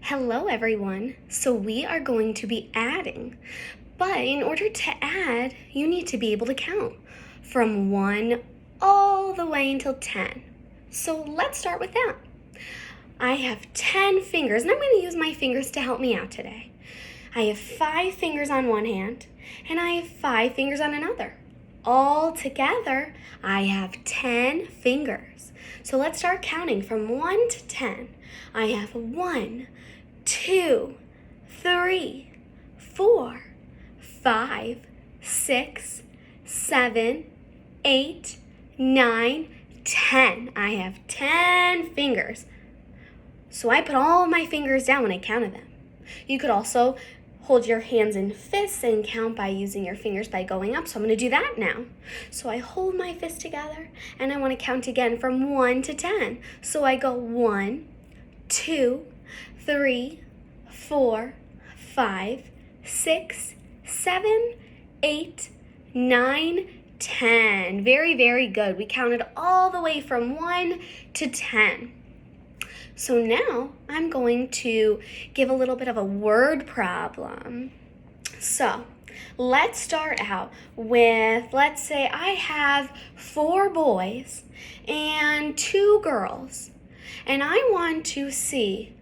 Hello everyone. So we are going to be adding. But in order to add, you need to be able to count from 1 all the way until 10. So let's start with that. I have 10 fingers, and I'm going to use my fingers to help me out today. I have 5 fingers on one hand, and I have 5 fingers on another. All together, I have 10 fingers. So let's start counting from 1 to 10. I have 1, 2, 3, 4, 5, 6, 7, 8, 9, 10. I have 10 fingers. So I put all my fingers down when I counted them. You could also hold your hands in fists and count by using your fingers by going up. So I'm going to do that now. So I hold my fists together and I want to count again from 1 to 10. So I go 1, 2, 3, 4, 5, 6, 7, 8, 9, 10. Very, very good. We counted all the way from 1 to 10. So now I'm going to give a little bit of a word problem. So let's start out with, let's say I have 4 boys and 2 girls. And I want to see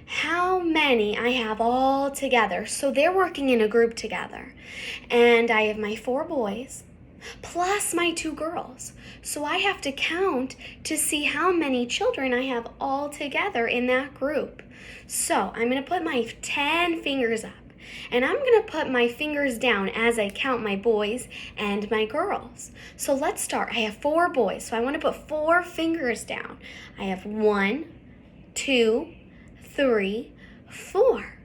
how many I have all together. So they're working in a group together. And I have my 4 boys plus my 2 girls. So I have to count to see how many children I have all together in that group. So I'm going to put my 10 fingers up. And I'm going to put my fingers down as I count my boys and my girls. So let's start. I have 4 boys, so I want to put 4 fingers down. I have 1, 2, 3, 4.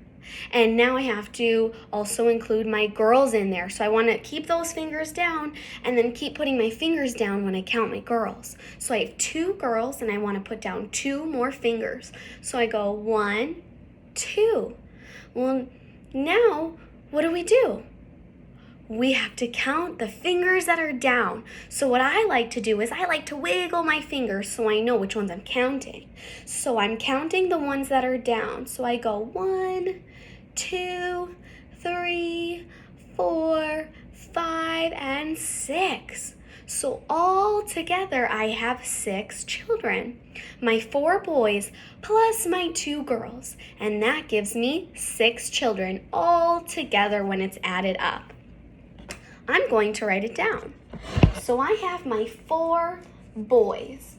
And now I have to also include my girls in there. So I want to keep those fingers down and then keep putting my fingers down when I count my girls. So I have 2 girls and I want to put down 2 more fingers. So I go 1, 2. Well, now what do? We have to count the fingers that are down. So what I like to do is I like to wiggle my fingers so I know which ones I'm counting. So I'm counting the ones that are down. So I go 1, 2, 3, 4, 5, and 6. So all together I have 6 children. My 4 boys plus my 2 girls. And that gives me 6 children all together when it's added up. I'm going to write it down. So I have my 4 boys.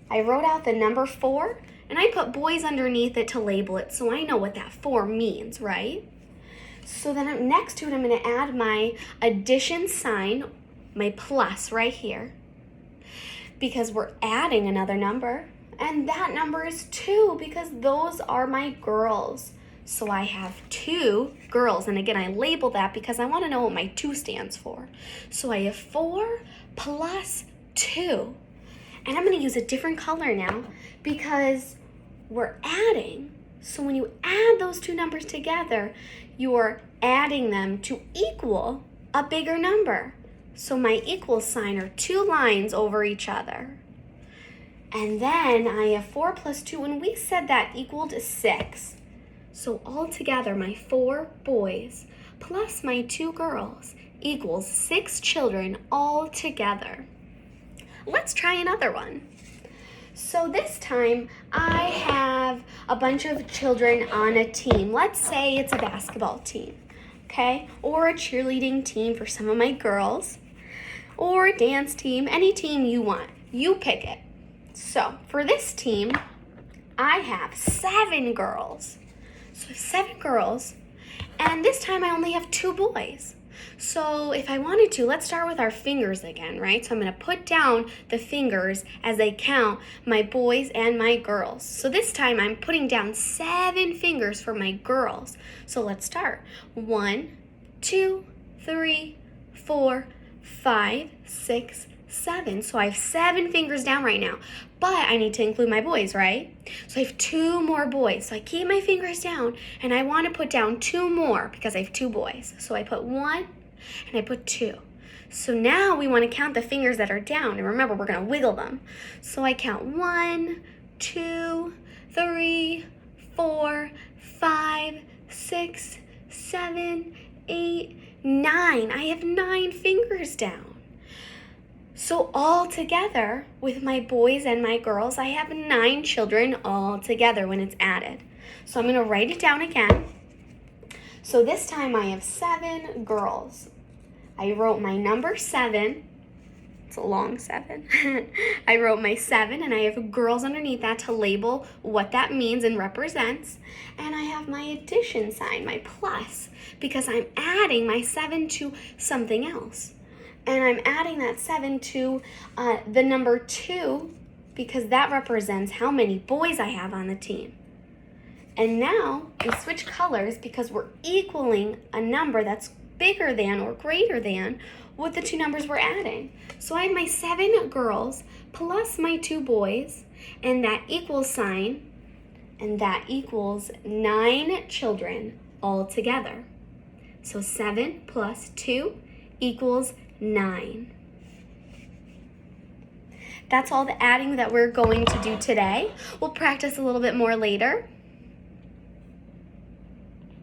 I wrote out the number 4 and I put boys underneath it to label it so I know what that 4 means, right? So then next to it, I'm going to add my addition sign, my plus right here, because we're adding another number. And that number is 2 because those are my girls. So I have 2 girls. And again, I label that because I want to know what my 2 stands for. So I have 4 plus 2. And I'm going to use a different color now because we're adding. So when you add those 2 numbers together, you're adding them to equal a bigger number. So my equal sign are 2 lines over each other. And then I have 4 plus 2, and we said that equaled 6. So altogether, my 4 boys plus my 2 girls equals 6 children all together. Let's try another one. So this time, I have a bunch of children on a team. Let's say it's a basketball team, okay? Or a cheerleading team for some of my girls. Or a dance team, any team you want. You pick it. So for this team, I have 7 girls. So 7 girls, and this time I only have 2 boys. So if I wanted to, let's start with our fingers again, right? So I'm going to put down the fingers as I count my boys and my girls. So this time I'm putting down 7 fingers for my girls. So let's start. 1, 2, 3, 4, 5, 6, 7. So I have 7 fingers down right now, but I need to include my boys, right? So I have 2 more boys. So I keep my fingers down and I want to put down 2 more because I have 2 boys. So I put 1 and I put 2. So now we want to count the fingers that are down, and remember, we're going to wiggle them. So I count 1, 2, 3, 4, 6, 7, 8, 9. I have 9 fingers down. So all together, with my boys and my girls, I have 9 children all together when it's added. So I'm going to write it down again. So this time I have 7 girls. I wrote my number 7. It's a long 7. I wrote my 7 and I have girls underneath that to label what that means and represents. And I have my addition sign, my plus, because I'm adding my 7 to something else. And I'm adding that 7 to the number 2 because that represents how many boys I have on the team. And now we switch colors because we're equaling a number that's bigger than or greater than what the 2 numbers we're adding. So I have my 7 girls plus my 2 boys, and that equals sign, and that equals 9 children all together. So 7 plus 2 equals 9. That's all the adding that we're going to do today. We'll practice a little bit more later.